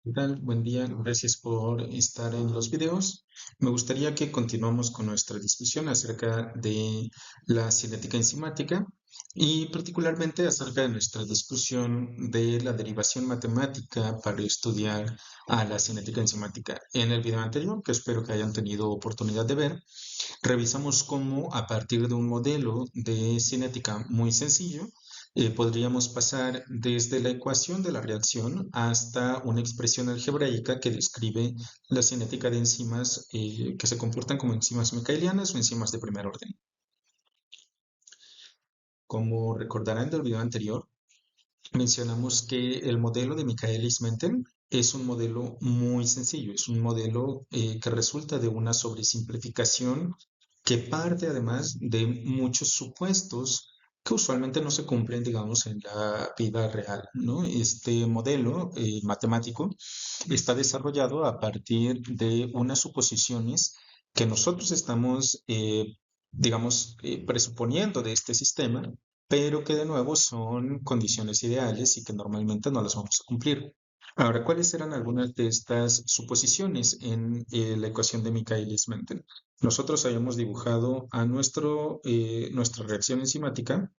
¿Qué tal? Buen día, gracias por estar en los videos. Me gustaría que continuemos con nuestra discusión acerca de la cinética enzimática y particularmente acerca de nuestra discusión de la derivación matemática para estudiar a la cinética enzimática. En el video anterior, que espero que hayan tenido oportunidad de ver, revisamos cómo a partir de un modelo de cinética muy sencillo, podríamos pasar desde la ecuación de la reacción hasta una expresión algebraica que describe la cinética de enzimas que se comportan como enzimas micaelianas o enzimas de primer orden. Como recordarán del video anterior, mencionamos que el modelo de Michaelis-Menten es un modelo muy sencillo, es un modelo que resulta de una sobresimplificación que parte además de muchos supuestos que usualmente no se cumplen, digamos, en la vida real, ¿no? Este modelo matemático está desarrollado a partir de unas suposiciones que nosotros estamos, digamos, presuponiendo de este sistema, pero que de nuevo son condiciones ideales y que normalmente no las vamos a cumplir. Ahora, ¿cuáles eran algunas de estas suposiciones en la ecuación de Michaelis-Menten? Nosotros habíamos dibujado a nuestra reacción enzimática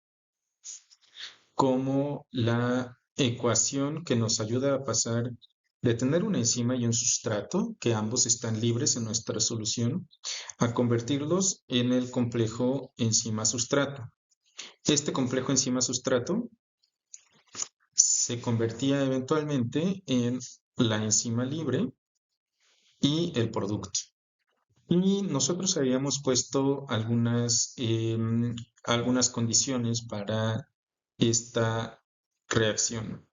como la ecuación que nos ayuda a pasar de tener una enzima y un sustrato, que ambos están libres en nuestra solución, a convertirlos en el complejo enzima-sustrato. Este complejo enzima-sustrato se convertía eventualmente en la enzima libre y el producto. Y nosotros habíamos puesto algunas condiciones para esta reacción.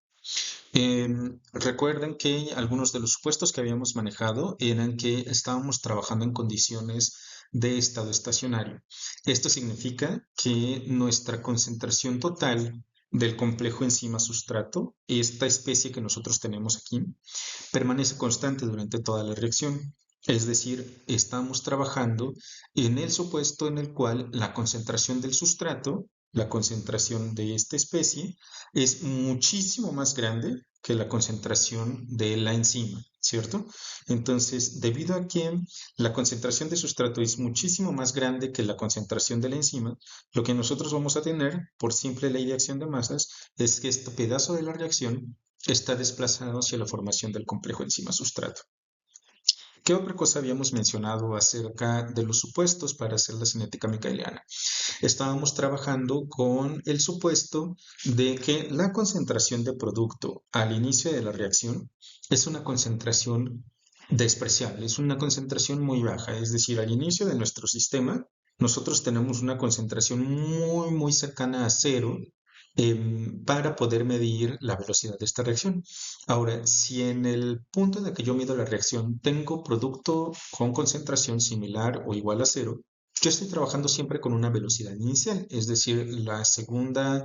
Recuerden que algunos de los supuestos que habíamos manejado eran que estábamos trabajando en condiciones de estado estacionario. Esto significa que nuestra concentración total del complejo enzima-sustrato, esta especie que nosotros tenemos aquí, permanece constante durante toda la reacción. Es decir, estamos trabajando en el supuesto en el cual la concentración del sustrato, la concentración de esta especie, es muchísimo más grande que la concentración de la enzima, ¿cierto? Entonces, debido a que la concentración de sustrato es muchísimo más grande que la concentración de la enzima, lo que nosotros vamos a tener, por simple ley de acción de masas, es que este pedazo de la reacción está desplazado hacia la formación del complejo enzima-sustrato. ¿Qué otra cosa habíamos mencionado acerca de los supuestos para hacer la cinética micaeliana? Estábamos trabajando con el supuesto de que la concentración de producto al inicio de la reacción es una concentración despreciable, es una concentración muy baja, es decir, al inicio de nuestro sistema nosotros tenemos una concentración muy cercana a cero para poder medir la velocidad de esta reacción. Ahora, si en el punto en el que yo mido la reacción tengo producto con concentración similar o igual a cero, yo estoy trabajando siempre con una velocidad inicial, es decir, la segunda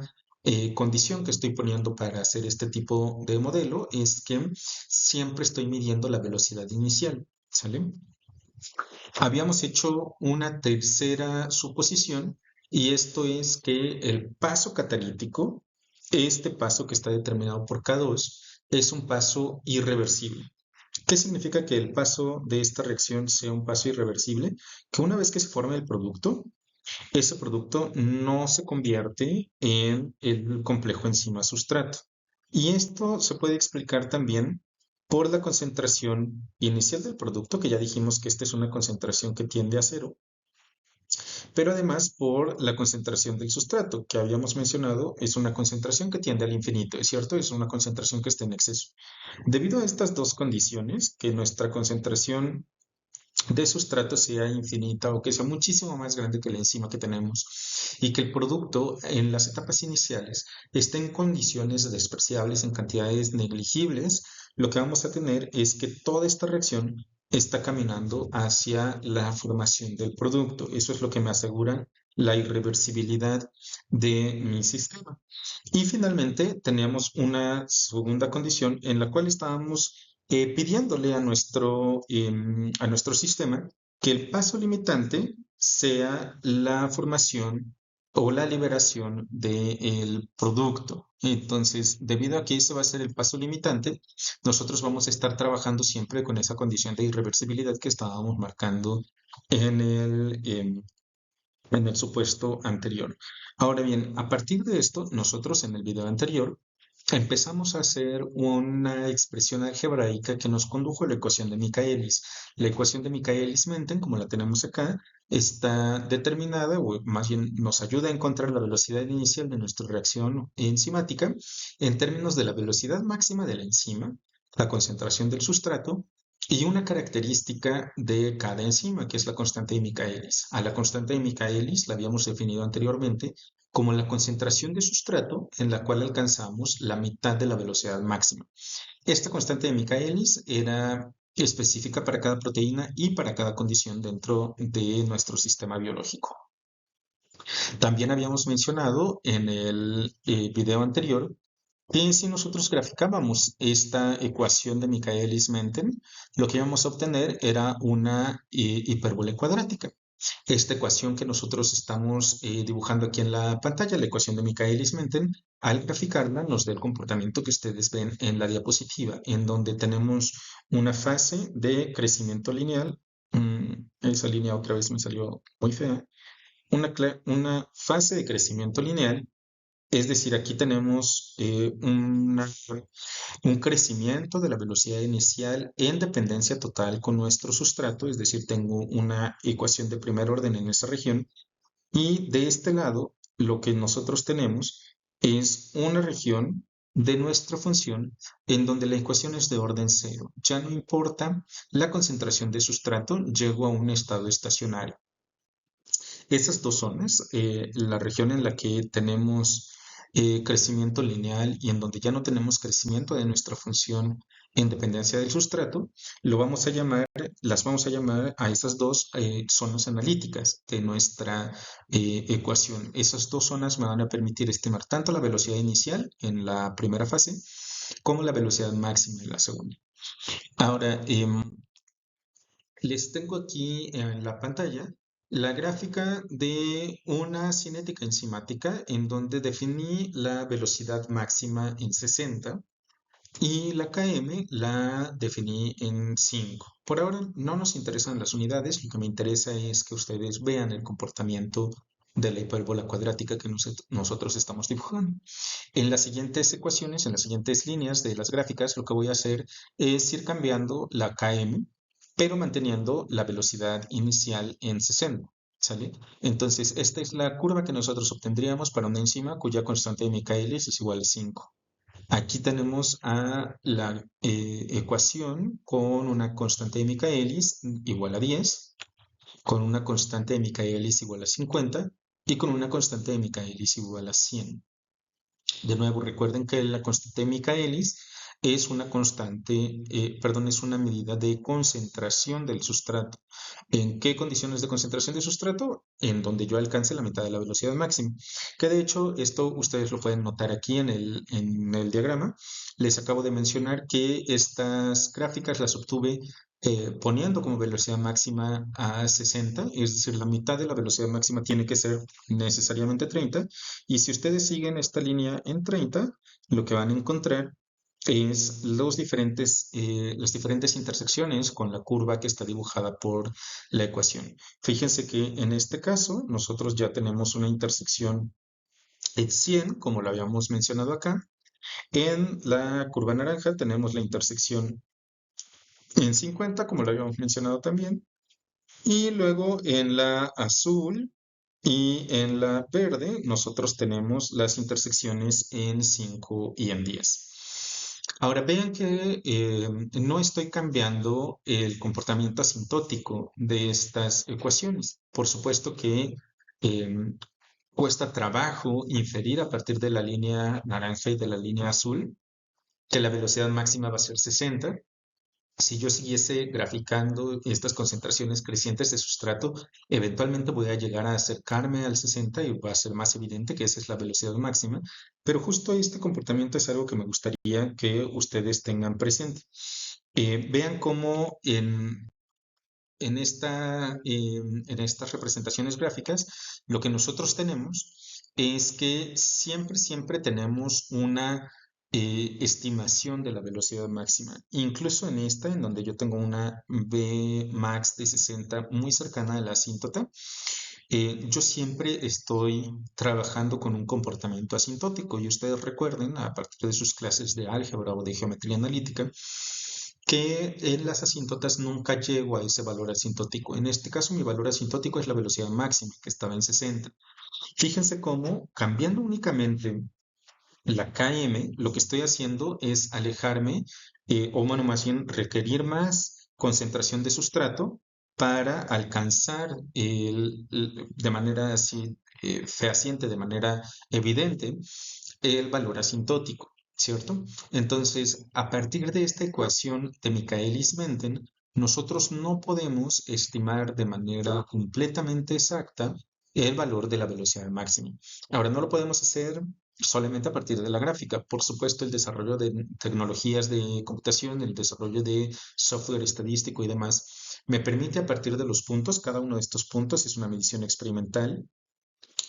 condición que estoy poniendo para hacer este tipo de modelo es que siempre estoy midiendo la velocidad inicial, ¿sale? Habíamos hecho una tercera suposición y esto es que el paso catalítico, este paso que está determinado por K2, es un paso irreversible. ¿Qué significa que el paso de esta reacción sea un paso irreversible? Que una vez que se forma el producto, ese producto no se convierte en el complejo enzima-sustrato. Y esto se puede explicar también por la concentración inicial del producto, que ya dijimos que esta es una concentración que tiende a cero, pero además por la concentración del sustrato, que habíamos mencionado, es una concentración que tiende al infinito, ¿es cierto? Es una concentración que está en exceso. Debido a estas dos condiciones, que nuestra concentración de sustrato sea infinita o que sea muchísimo más grande que la enzima que tenemos y que el producto en las etapas iniciales esté en condiciones despreciables, en cantidades negligibles, lo que vamos a tener es que toda esta reacción está caminando hacia la formación del producto. Eso es lo que me asegura la irreversibilidad de mi sistema. Y finalmente tenemos una segunda condición en la cual estábamos pidiéndole a nuestro sistema que el paso limitante sea la formación o la liberación del producto. Entonces, debido a que ese va a ser el paso limitante, nosotros vamos a estar trabajando siempre con esa condición de irreversibilidad que estábamos marcando en en el supuesto anterior. Ahora bien, a partir de esto, nosotros en el video anterior empezamos a hacer una expresión algebraica que nos condujo a la ecuación de Michaelis. La ecuación de Michaelis-Menten, como la tenemos acá, está determinada, o más bien nos ayuda a encontrar la velocidad inicial de nuestra reacción enzimática en términos de la velocidad máxima de la enzima, la concentración del sustrato y una característica de cada enzima, que es la constante de Michaelis. A la constante de Michaelis la habíamos definido anteriormente como la concentración de sustrato en la cual alcanzamos la mitad de la velocidad máxima. Esta constante de Michaelis era específica para cada proteína y para cada condición dentro de nuestro sistema biológico. También habíamos mencionado en el video anterior que si nosotros graficábamos esta ecuación de Michaelis-Menten, lo que íbamos a obtener era una hipérbole cuadrática. Esta ecuación que nosotros estamos dibujando aquí en la pantalla, la ecuación de Michaelis-Menten, al graficarla nos da el comportamiento que ustedes ven en la diapositiva, en donde tenemos una fase de crecimiento lineal. Esa línea otra vez me salió muy fea. Una fase de crecimiento lineal, es decir, aquí tenemos un crecimiento de la velocidad inicial en dependencia total con nuestro sustrato, es decir, tengo una ecuación de primer orden en esa región, y de este lado lo que nosotros tenemos es una región de nuestra función en donde la ecuación es de orden cero. Ya no importa la concentración de sustrato, llego a un estado estacionario. Esas dos zonas, la región en la que tenemos crecimiento lineal y en donde ya no tenemos crecimiento de nuestra función en dependencia del sustrato, las vamos a llamar a esas dos zonas analíticas de nuestra ecuación. Esas dos zonas me van a permitir estimar tanto la velocidad inicial en la primera fase como la velocidad máxima en la segunda. Ahora, les tengo aquí en la pantalla la gráfica de una cinética enzimática en donde definí la velocidad máxima en 60 y la Km la definí en 5. Por ahora no nos interesan las unidades, lo que me interesa es que ustedes vean el comportamiento de la hipérbola cuadrática que nosotros estamos dibujando. En las siguientes ecuaciones, en las siguientes líneas de las gráficas, lo que voy a hacer es ir cambiando la Km, pero manteniendo la velocidad inicial en 60. ¿Sale? Entonces, esta es la curva que nosotros obtendríamos para una enzima cuya constante de Michaelis es igual a 5. Aquí tenemos a la ecuación con una constante de Michaelis igual a 10, con una constante de Michaelis igual a 50 y con una constante de Michaelis igual a 100. De nuevo, recuerden que la constante de Michaelis es una constante, perdón, es una medida de concentración del sustrato. ¿En qué condiciones de concentración de sustrato? En donde yo alcance la mitad de la velocidad máxima. Que de hecho, esto ustedes lo pueden notar aquí en el diagrama. Les acabo de mencionar que estas gráficas las obtuve poniendo como velocidad máxima a 60, es decir, la mitad de la velocidad máxima tiene que ser necesariamente 30, y si ustedes siguen esta línea en 30, lo que van a encontrar es las diferentes intersecciones con la curva que está dibujada por la ecuación. Fíjense que en este caso nosotros ya tenemos una intersección en 100, como lo habíamos mencionado acá. En la curva naranja tenemos la intersección en 50, como lo habíamos mencionado también. Y luego en la azul y en la verde nosotros tenemos las intersecciones en 5 y en 10. Ahora vean que no estoy cambiando el comportamiento asintótico de estas ecuaciones. Por supuesto que cuesta trabajo inferir a partir de la línea naranja y de la línea azul que la velocidad máxima va a ser 60. Si yo siguiese graficando estas concentraciones crecientes de sustrato, eventualmente voy a llegar a acercarme al 60 y va a ser más evidente que esa es la velocidad máxima, pero justo este comportamiento es algo que me gustaría que ustedes tengan presente. Vean cómo en estas representaciones gráficas, lo que nosotros tenemos es que siempre tenemos una estimación de la velocidad máxima. Incluso en esta, en donde yo tengo una V max de 60 muy cercana a la asíntota, yo siempre estoy trabajando con un comportamiento asintótico y ustedes recuerden, a partir de sus clases de álgebra o de geometría analítica, que en las asíntotas nunca llego a ese valor asintótico. En este caso, mi valor asintótico es la velocidad máxima, que estaba en 60. Fíjense cómo, cambiando únicamente la KM, lo que estoy haciendo es alejarme, o bueno, más bien requerir más concentración de sustrato para alcanzar de manera así fehaciente, de manera evidente, el valor asintótico, ¿cierto? Entonces, a partir de esta ecuación de Michaelis-Menten, nosotros no podemos estimar de manera completamente exacta el valor de la velocidad máxima. Ahora, no lo podemos hacer solamente a partir de la gráfica. Por supuesto, el desarrollo de tecnologías de computación, el desarrollo de software estadístico y demás, me permite a partir de los puntos, cada uno de estos puntos es una medición experimental,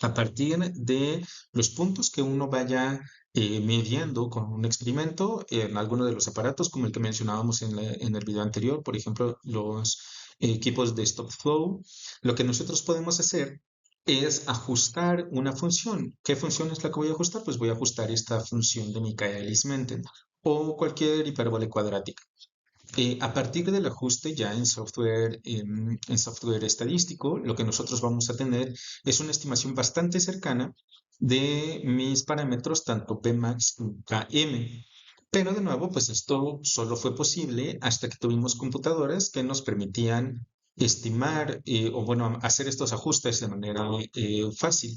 a partir de los puntos que uno vaya midiendo con un experimento en alguno de los aparatos, como el que mencionábamos en el video anterior, por ejemplo, los equipos de stop flow, lo que nosotros podemos hacer es ajustar una función. ¿Qué función es la que voy a ajustar? Pues voy a ajustar esta función de Michaelis-Menten o cualquier hipérbole cuadrática. A partir del ajuste ya en software estadístico, lo que nosotros vamos a tener es una estimación bastante cercana de mis parámetros, tanto Pmax como Km. Pero de nuevo, pues esto solo fue posible hasta que tuvimos computadoras que nos permitían estimar o bueno, hacer estos ajustes de manera fácil.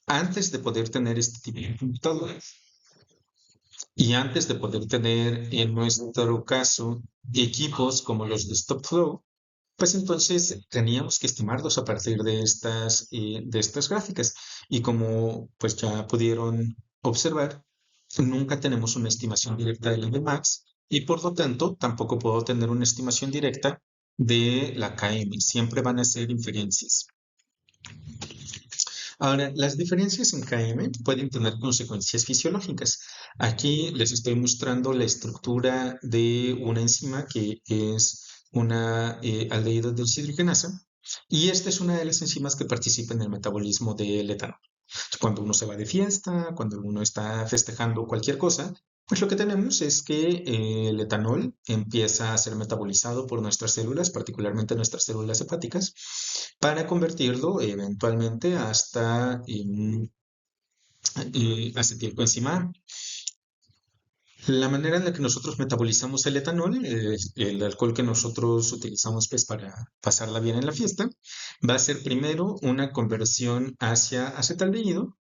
Antes de poder tener este tipo de computadoras, y antes de poder tener, en nuestro caso, equipos como los de StopFlow, pues entonces teníamos que estimarlos a partir de estas gráficas. Y como pues ya pudieron observar, nunca tenemos una estimación directa del Max y por lo tanto tampoco puedo tener una estimación directa de la KM. Siempre van a ser inferencias. Ahora, las diferencias en KM pueden tener consecuencias fisiológicas. Aquí les estoy mostrando la estructura de una enzima que es una aldehído deshidrogenasa y esta es una de las enzimas que participa en el metabolismo del etanol. Cuando uno se va de fiesta, cuando uno está festejando cualquier cosa, pues lo que tenemos es que el etanol empieza a ser metabolizado por nuestras células, particularmente nuestras células hepáticas, para convertirlo eventualmente hasta acetilcoenzima A. La manera en la que nosotros metabolizamos el etanol, el alcohol que nosotros utilizamos pues, para pasarla bien en la fiesta, va a ser primero una conversión hacia acetaldehído.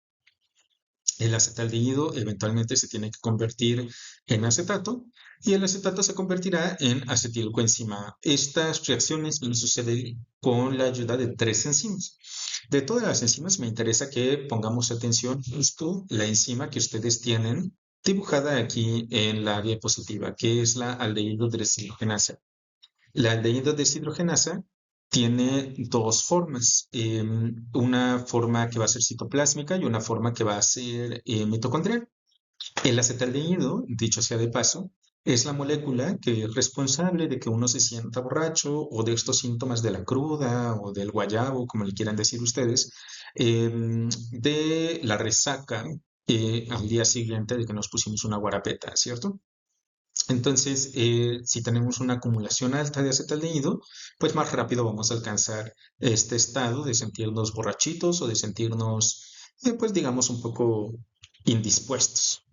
El acetaldehído eventualmente se tiene que convertir en acetato y el acetato se convertirá en acetilcoenzima A. Estas reacciones van a suceder con la ayuda de tres enzimas. De todas las enzimas me interesa que pongamos atención justo la enzima que ustedes tienen dibujada aquí en la diapositiva, que es la aldehído deshidrogenasa. La aldehído deshidrogenasa tiene dos formas, una forma que va a ser citoplásmica y una forma que va a ser mitocondrial. El acetaldehído, dicho sea de paso, es la molécula que es responsable de que uno se sienta borracho o de estos síntomas de la cruda o del guayabo, como le quieran decir ustedes, de la resaca al día siguiente de que nos pusimos una guarapeta, ¿cierto? Entonces, si tenemos una acumulación alta de acetaldehído, pues más rápido vamos a alcanzar este estado de sentirnos borrachitos o de sentirnos, pues digamos, un poco indispuestos.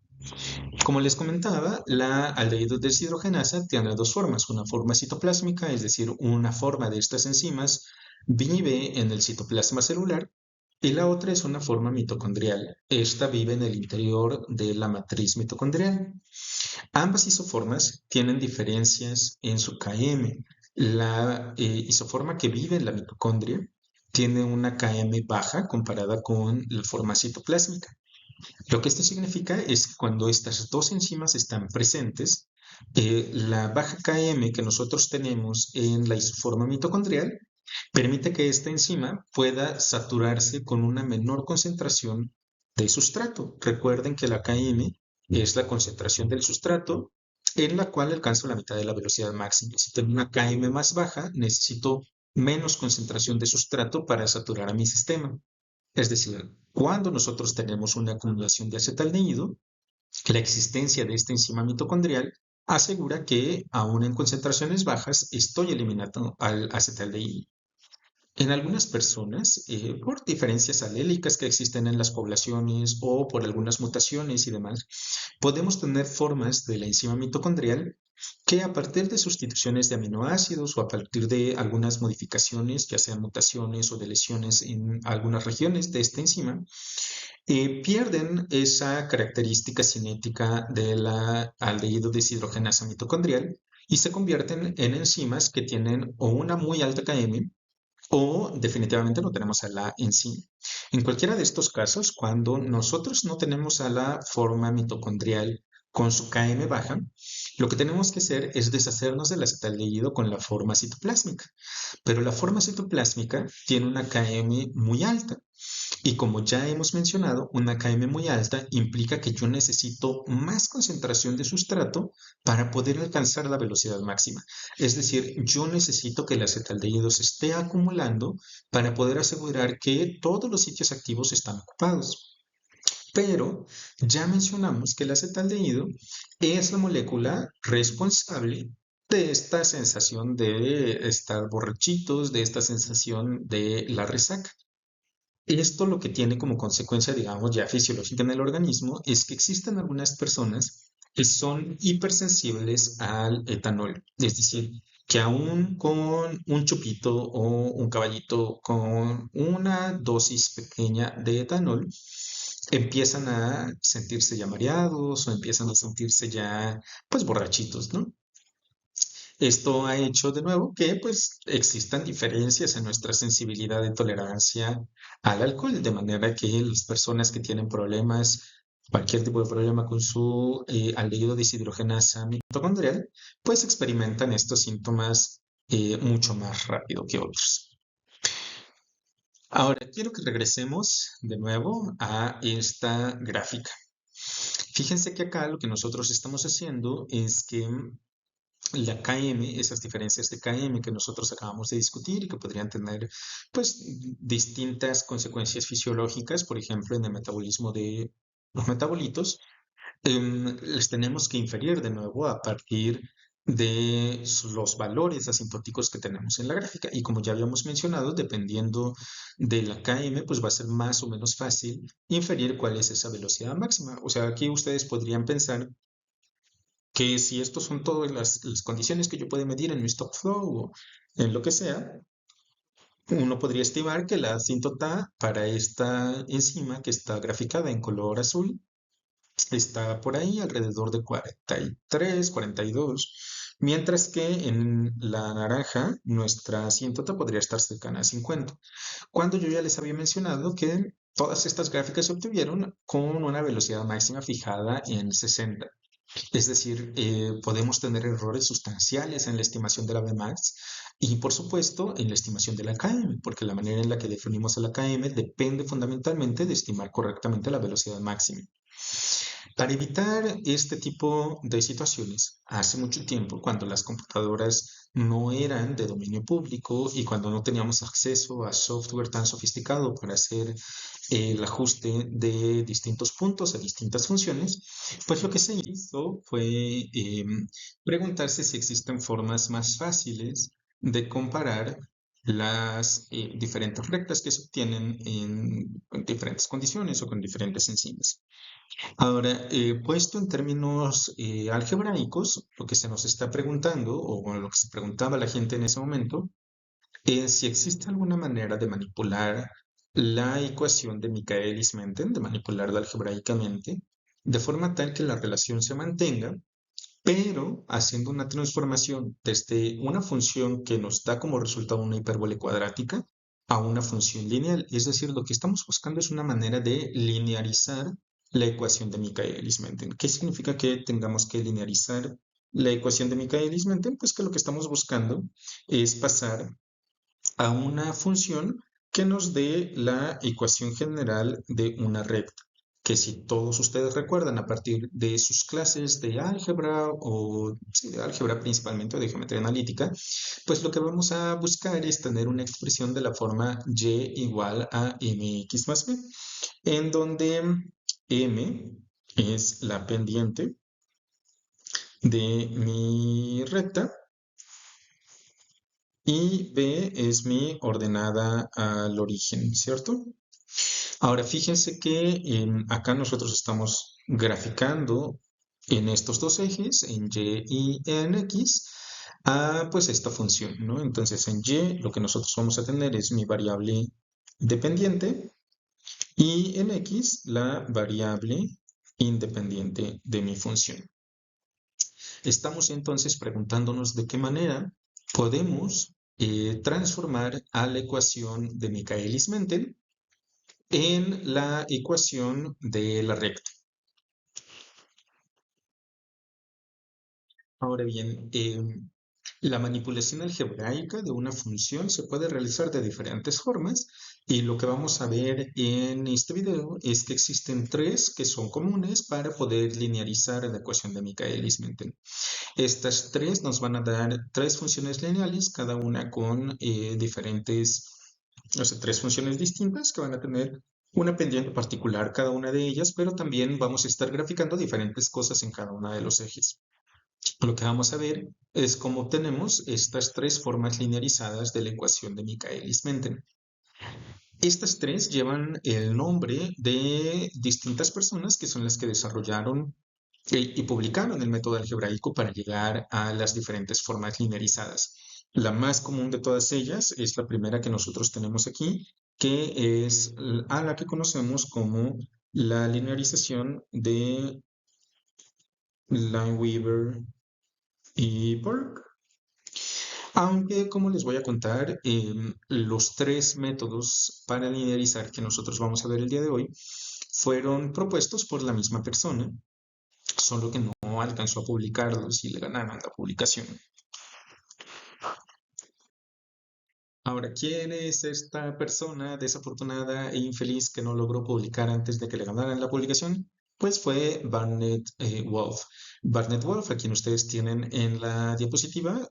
Como les comentaba, la aldehído deshidrogenasa tiene dos formas. Una forma citoplásmica, es decir, una forma de estas enzimas vive en el citoplasma celular y la otra es una forma mitocondrial. Esta vive en el interior de la matriz mitocondrial. Ambas isoformas tienen diferencias en su Km. La isoforma que vive en la mitocondria tiene una Km baja comparada con la forma citoplásmica. Lo que esto significa es que cuando estas dos enzimas están presentes, la baja Km que nosotros tenemos en la isoforma mitocondrial permite que esta enzima pueda saturarse con una menor concentración de sustrato. Recuerden que la Km es la concentración del sustrato en la cual alcanzo la mitad de la velocidad máxima. Si tengo una Km más baja, necesito menos concentración de sustrato para saturar a mi sistema. Es decir, cuando nosotros tenemos una acumulación de acetaldehído, la existencia de esta enzima mitocondrial asegura que, aún en concentraciones bajas, estoy eliminando al acetaldehído. En algunas personas, por diferencias alélicas que existen en las poblaciones o por algunas mutaciones y demás, podemos tener formas de la enzima mitocondrial que, a partir de sustituciones de aminoácidos o a partir de algunas modificaciones, ya sean mutaciones o de lesiones en algunas regiones de esta enzima, pierden esa característica cinética de la aldehído deshidrogenasa mitocondrial y se convierten en enzimas que tienen o una muy alta Km o definitivamente no tenemos a la enzima. En cualquiera de estos casos, cuando nosotros no tenemos a la forma mitocondrial con su Km baja, lo que tenemos que hacer es deshacernos del acetaldehído con la forma citoplásmica. Pero la forma citoplásmica tiene una Km muy alta. Y como ya hemos mencionado, una Km muy alta implica que yo necesito más concentración de sustrato para poder alcanzar la velocidad máxima. Es decir, yo necesito que el acetaldehído se esté acumulando para poder asegurar que todos los sitios activos están ocupados. Pero ya mencionamos que el acetaldehído es la molécula responsable de esta sensación de estar borrachitos, de esta sensación de la resaca. Esto lo que tiene como consecuencia, digamos, ya fisiológica en el organismo es que existen algunas personas que son hipersensibles al etanol. Es decir, que aún con un chupito o un caballito con una dosis pequeña de etanol, empiezan a sentirse ya mareados o empiezan a sentirse ya, pues, borrachitos, ¿no? Esto ha hecho de nuevo que pues existan diferencias en nuestra sensibilidad de tolerancia al alcohol, de manera que las personas que tienen problemas, cualquier tipo de problema con su aldehído deshidrogenasa mitocondrial, pues experimentan estos síntomas mucho más rápido que otros. Ahora quiero que regresemos de nuevo a esta gráfica. Fíjense que acá lo que nosotros estamos haciendo es que la KM, esas diferencias de KM que nosotros acabamos de discutir y que podrían tener pues distintas consecuencias fisiológicas, por ejemplo, en el metabolismo de los metabolitos, les tenemos que inferir de nuevo a partir de los valores asintóticos que tenemos en la gráfica. Y como ya habíamos mencionado, dependiendo de la KM, pues va a ser más o menos fácil inferir cuál es esa velocidad máxima. O sea, aquí ustedes podrían pensar que si estos son todas las condiciones que yo puedo medir en mi stock flow o en lo que sea, uno podría estimar que la asíntota para esta enzima que está graficada en color azul está por ahí alrededor de 43, 42, mientras que en la naranja nuestra asíntota podría estar cercana a 50. Cuando yo ya les había mencionado que todas estas gráficas se obtuvieron con una velocidad máxima fijada en 60. Es decir, podemos tener errores sustanciales en la estimación de la Vmax y, por supuesto, en la estimación de la Km, porque la manera en la que definimos a la Km depende fundamentalmente de estimar correctamente la velocidad máxima. Para evitar este tipo de situaciones, hace mucho tiempo, cuando las computadoras no eran de dominio público y cuando no teníamos acceso a software tan sofisticado para hacer el ajuste de distintos puntos a distintas funciones, pues lo que se hizo fue preguntarse si existen formas más fáciles de comparar las diferentes rectas que se obtienen en diferentes condiciones o con diferentes enzimas. Ahora, puesto en términos algebraicos, lo que se nos está preguntando, o bueno, lo que se preguntaba la gente en ese momento, es si existe alguna manera de manipular la ecuación de Michaelis-Menten, de manipularla algebraicamente, de forma tal que la relación se mantenga, pero haciendo una transformación desde una función que nos da como resultado una hipérbole cuadrática a una función lineal. Es decir, lo que estamos buscando es una manera de linearizar la ecuación de Michaelis-Menten. ¿Qué significa que tengamos que linearizar la ecuación de Michaelis-Menten? Pues que lo que estamos buscando es pasar a una función que nos dé la ecuación general de una recta. que si todos ustedes recuerdan a partir de sus clases de álgebra o sí, de álgebra principalmente o de geometría analítica, pues lo que vamos a buscar es tener una expresión de la forma y igual a mx más b, en donde m es la pendiente de mi recta y b es mi ordenada al origen, ¿cierto? Ahora fíjense que acá nosotros estamos graficando en estos dos ejes, en y y en x, a pues esta función, ¿no? Entonces en y lo que nosotros vamos a tener es mi variable dependiente y en x la variable independiente de mi función. Estamos entonces preguntándonos de qué manera podemos transformar a la ecuación de Michaelis-Menten en la ecuación de la recta. Ahora bien, la manipulación algebraica de una función se puede realizar de diferentes formas y lo que vamos a ver en este video es que existen tres que son comunes para poder linearizar la ecuación de Michaelis-Menten. Estas tres nos van a dar tres funciones lineales, cada una con tres funciones distintas que van a tener una pendiente particular cada una de ellas, pero también vamos a estar graficando diferentes cosas en cada uno de los ejes. Lo que vamos a ver es cómo obtenemos estas tres formas linearizadas de la ecuación de Michaelis-Menten. Estas tres llevan el nombre de distintas personas que son las que desarrollaron y publicaron el método algebraico para llegar a las diferentes formas linearizadas. La más común de todas ellas es la primera que nosotros tenemos aquí, que es a la que conocemos como la linearización de Lineweaver y Burke. Aunque, como les voy a contar, los tres métodos para linearizar que nosotros vamos a ver el día de hoy fueron propuestos por la misma persona, solo que no alcanzó a publicarlos y le ganaron la publicación. Ahora, ¿quién es esta persona desafortunada e infeliz que no logró publicar antes de que le ganaran la publicación? Pues fue Barnett Wolf. Barnett Wolf, a quien ustedes tienen en la diapositiva,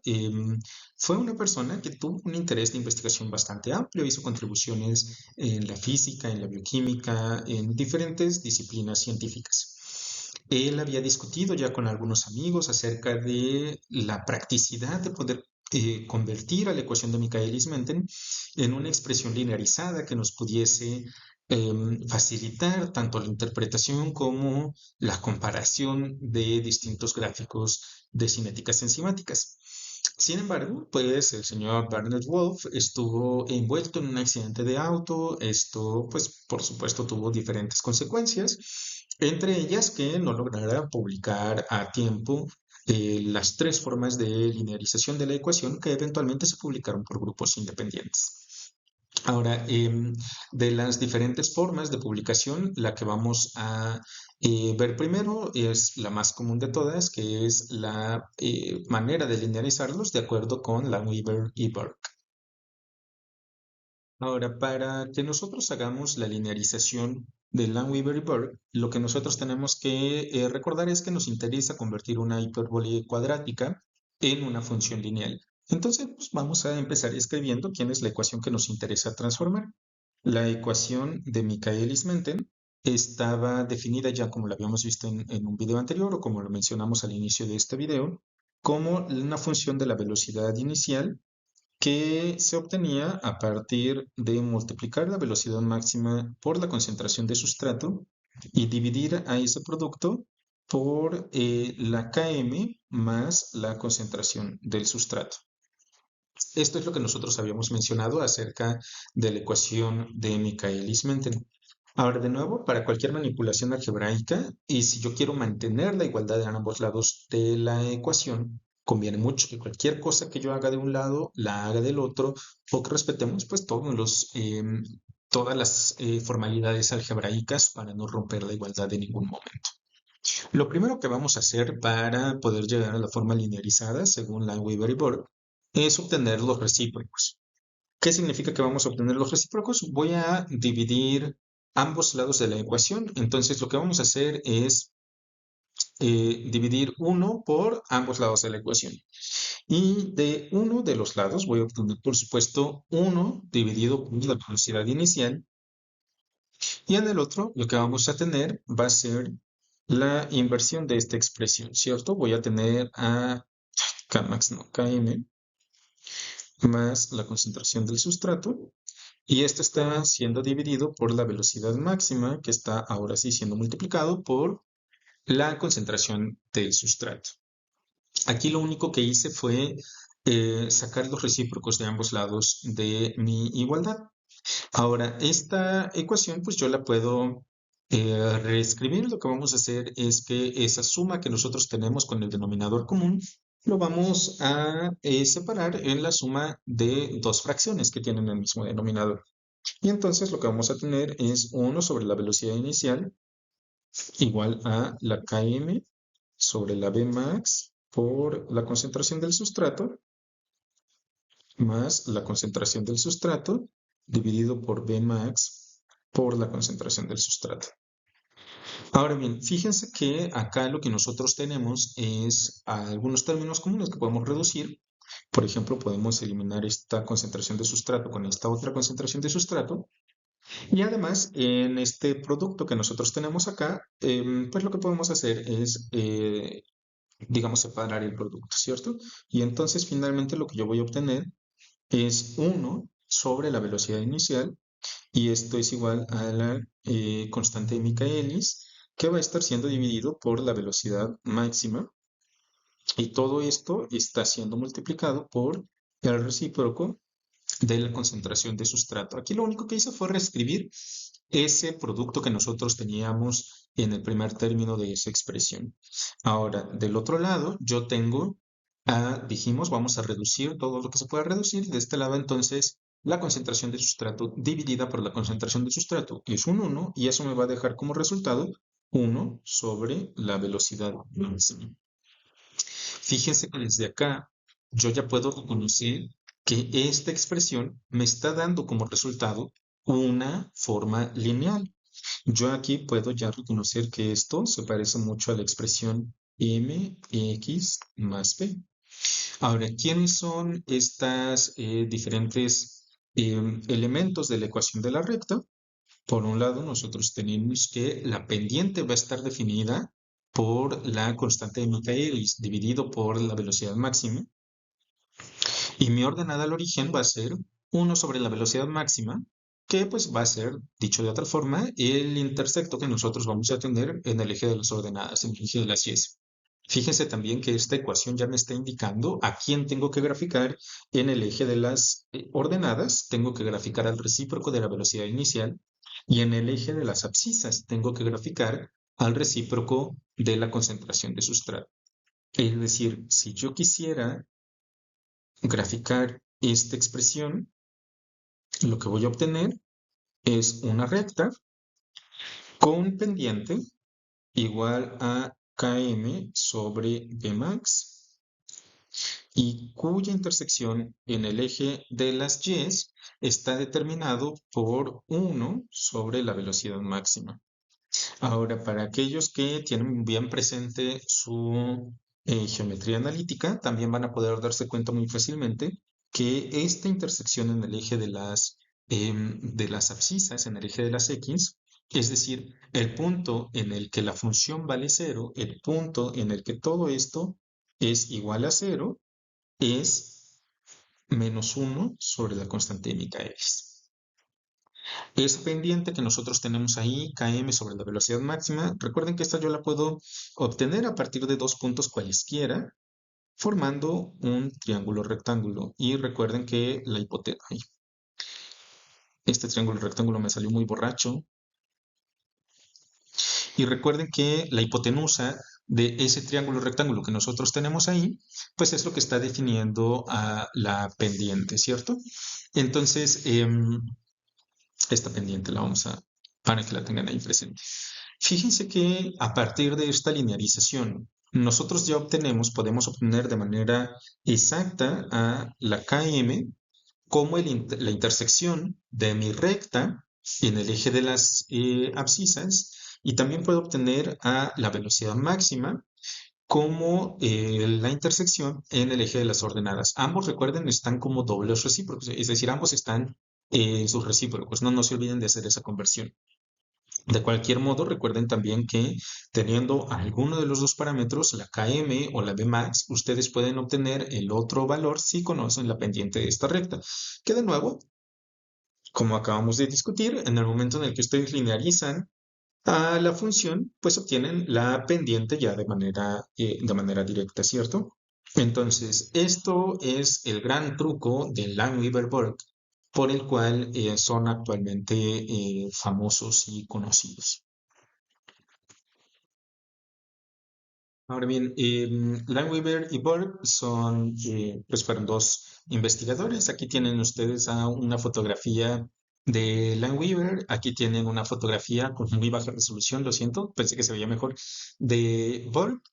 fue una persona que tuvo un interés de investigación bastante amplio, hizo contribuciones en la física, en la bioquímica, en diferentes disciplinas científicas. Él había discutido ya con algunos amigos acerca de la practicidad de poder convertir a la ecuación de Michaelis-Menten en una expresión linearizada que nos pudiese facilitar tanto la interpretación como la comparación de distintos gráficos de cinéticas enzimáticas. Sin embargo, pues el señor Barnett Wolf estuvo envuelto en un accidente de auto. Esto, pues, por supuesto, tuvo diferentes consecuencias, entre ellas que no lograra publicar a tiempo las tres formas de linearización de la ecuación que eventualmente se publicaron por grupos independientes. Ahora, de las diferentes formas de publicación, la que vamos a ver primero es la más común de todas, que es la manera de linearizarlos de acuerdo con Lineweaver y Burke. Ahora, para que nosotros hagamos la linearización de Lineweaver y Burke, lo que nosotros tenemos que recordar es que nos interesa convertir una hipérbole cuadrática en una función lineal. Entonces, pues vamos a empezar escribiendo quién es la ecuación que nos interesa transformar. La ecuación de Michaelis-Menten estaba definida ya como lo habíamos visto en un video anterior o como lo mencionamos al inicio de este video, como una función de la velocidad inicial que se obtenía a partir de multiplicar la velocidad máxima por la concentración de sustrato y dividir a ese producto por la Km más la concentración del sustrato. Esto es lo que nosotros habíamos mencionado acerca de la ecuación de Michaelis-Menten. Ahora, de nuevo, para cualquier manipulación algebraica, y si yo quiero mantener la igualdad en ambos lados de la ecuación, conviene mucho que cualquier cosa que yo haga de un lado, la haga del otro, o que respetemos pues todas las formalidades algebraicas para no romper la igualdad en ningún momento. Lo primero que vamos a hacer para poder llegar a la forma linearizada, según Lineweaver y Burke, es obtener los recíprocos. ¿Qué significa que vamos a obtener los recíprocos? Voy a dividir ambos lados de la ecuación. Entonces lo que vamos a hacer es dividir 1 por ambos lados de la ecuación. Y de uno de los lados voy a obtener, por supuesto, 1 dividido por la velocidad inicial. Y en el otro, lo que vamos a tener va a ser la inversión de esta expresión, ¿cierto? Voy a tener a Kmax, no, Km, más la concentración del sustrato. Y esto está siendo dividido por la velocidad máxima, que está ahora sí siendo multiplicado por la concentración del sustrato. Aquí lo único que hice fue sacar los recíprocos de ambos lados de mi igualdad. Ahora, esta ecuación, pues yo la puedo reescribir. Lo que vamos a hacer es que esa suma que nosotros tenemos con el denominador común, lo vamos a separar en la suma de dos fracciones que tienen el mismo denominador. Y entonces lo que vamos a tener es 1 sobre la velocidad inicial igual a la Km sobre la Bmax por la concentración del sustrato más la concentración del sustrato dividido por Bmax por la concentración del sustrato. Ahora bien, fíjense que acá lo que nosotros tenemos es algunos términos comunes que podemos reducir. Por ejemplo, podemos eliminar esta concentración de sustrato con esta otra concentración de sustrato. Y además, en este producto que nosotros tenemos acá, pues lo que podemos hacer es, digamos, separar el producto, ¿cierto? Y entonces, finalmente, lo que yo voy a obtener es 1 sobre la velocidad inicial, y esto es igual a la constante de Michaelis, que va a estar siendo dividido por la velocidad máxima, y todo esto está siendo multiplicado por el recíproco de la concentración de sustrato. Aquí lo único que hice fue reescribir ese producto que nosotros teníamos en el primer término de esa expresión. Ahora, del otro lado, yo tengo, dijimos, vamos a reducir todo lo que se pueda reducir. De este lado, entonces, la concentración de sustrato dividida por la concentración de sustrato es un 1, y eso me va a dejar como resultado 1 sobre la velocidad máxima. Fíjense que desde acá yo ya puedo reconocer que esta expresión me está dando como resultado una forma lineal. Yo aquí puedo ya reconocer que esto se parece mucho a la expresión mx más b. Ahora, ¿quiénes son estas diferentes elementos de la ecuación de la recta? Por un lado, nosotros tenemos que la pendiente va a estar definida por la constante de Michaelis dividido por la velocidad máxima, y mi ordenada al origen va a ser 1 sobre la velocidad máxima, que pues va a ser, dicho de otra forma, el intersecto que nosotros vamos a tener en el eje de las ordenadas, en el eje de las y. Fíjense también que esta ecuación ya me está indicando a quién tengo que graficar en el eje de las ordenadas. Tengo que graficar al recíproco de la velocidad inicial, y en el eje de las abscisas tengo que graficar al recíproco de la concentración de sustrato. Es decir, si yo quisiera graficar esta expresión, lo que voy a obtener es una recta con pendiente igual a Km sobre Bmax, y cuya intersección en el eje de las y está determinado por 1 sobre la velocidad máxima. Ahora, para aquellos que tienen bien presente su geometría analítica, también van a poder darse cuenta muy fácilmente que esta intersección en el eje de las abscisas, en el eje de las x, es decir, el punto en el que la función vale 0, el punto en el que todo esto es igual a 0, es menos 1 sobre la constante de Michaelis. Esa pendiente que nosotros tenemos ahí, Km sobre la velocidad máxima, recuerden que esta yo la puedo obtener a partir de dos puntos cualesquiera, formando un triángulo rectángulo. Y recuerden que la hipotenusa, este triángulo rectángulo me salió muy borracho. Y recuerden que la hipotenusa de ese triángulo rectángulo que nosotros tenemos ahí, pues es lo que está definiendo a la pendiente, ¿cierto? Entonces, esta pendiente la vamos a, para que la tengan ahí presente. Fíjense que a partir de esta linearización, nosotros ya podemos obtener de manera exacta a la Km como la intersección de mi recta en el eje de las abscisas y también puedo obtener a la velocidad máxima como la intersección en el eje de las ordenadas. Ambos, recuerden, están como dobles recíprocos, es decir, ambos están en sus recíprocos. No se olviden de hacer esa conversión. De cualquier modo, recuerden también que teniendo alguno de los dos parámetros, la Km o la Bmax, ustedes pueden obtener el otro valor si conocen la pendiente de esta recta, que de nuevo, como acabamos de discutir, en el momento en el que ustedes linearizan a la función, pues obtienen la pendiente ya de manera directa, ¿cierto? Entonces, esto es el gran truco de Lineweaver-Burk, por el cual son actualmente famosos y conocidos. Ahora bien, Lineweaver y Burke pues fueron dos investigadores. Aquí tienen ustedes una fotografía de Lineweaver. Aquí tienen una fotografía con muy baja resolución, lo siento, pensé que se veía mejor, de Burke.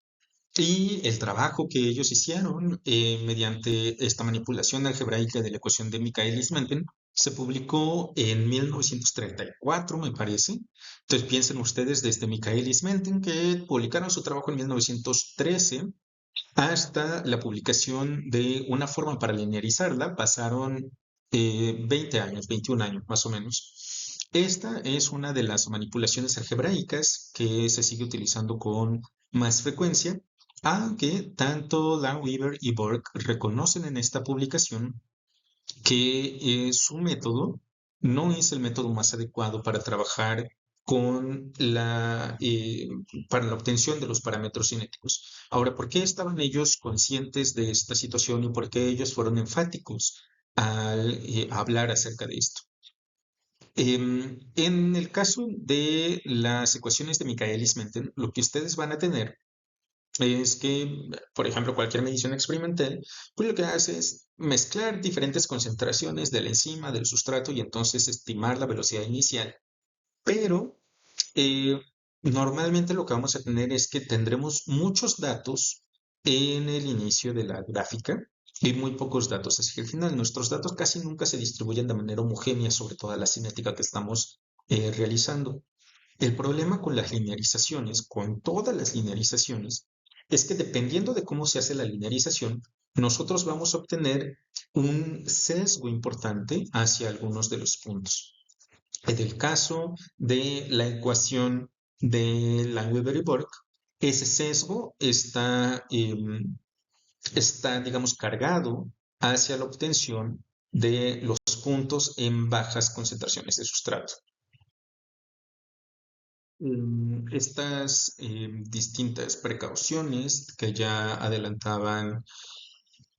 Y el trabajo que ellos hicieron mediante esta manipulación algebraica de la ecuación de Michaelis-Menten se publicó en 1934, me parece. Entonces piensen ustedes desde Michaelis-Menten, que publicaron su trabajo en 1913, hasta la publicación de una forma para linearizarla, pasaron 20 años, 21 años más o menos. Esta es una de las manipulaciones algebraicas que se sigue utilizando con más frecuencia, aunque tanto Lineweaver y Borg reconocen en esta publicación que su método no es el método más adecuado para trabajar para la obtención de los parámetros cinéticos. Ahora, ¿por qué estaban ellos conscientes de esta situación y por qué ellos fueron enfáticos al hablar acerca de esto? En el caso de las ecuaciones de Michaelis-Menten, lo que ustedes van a tener es que, por ejemplo, cualquier medición experimental, pues lo que hace es mezclar diferentes concentraciones de la enzima, del sustrato y entonces estimar la velocidad inicial. Pero eh, normalmente lo que vamos a tener es que tendremos muchos datos en el inicio de la gráfica y muy pocos datos hacia el final. Nuestros datos casi nunca se distribuyen de manera homogénea sobre toda la cinética que estamos realizando. El problema con las linearizaciones, con todas las linearizaciones, es que dependiendo de cómo se hace la linearización, nosotros vamos a obtener un sesgo importante hacia algunos de los puntos. En el caso de la ecuación de Lineweaver y Borg, ese sesgo está, digamos, cargado hacia la obtención de los puntos en bajas concentraciones de sustrato. Estas distintas precauciones que ya adelantaban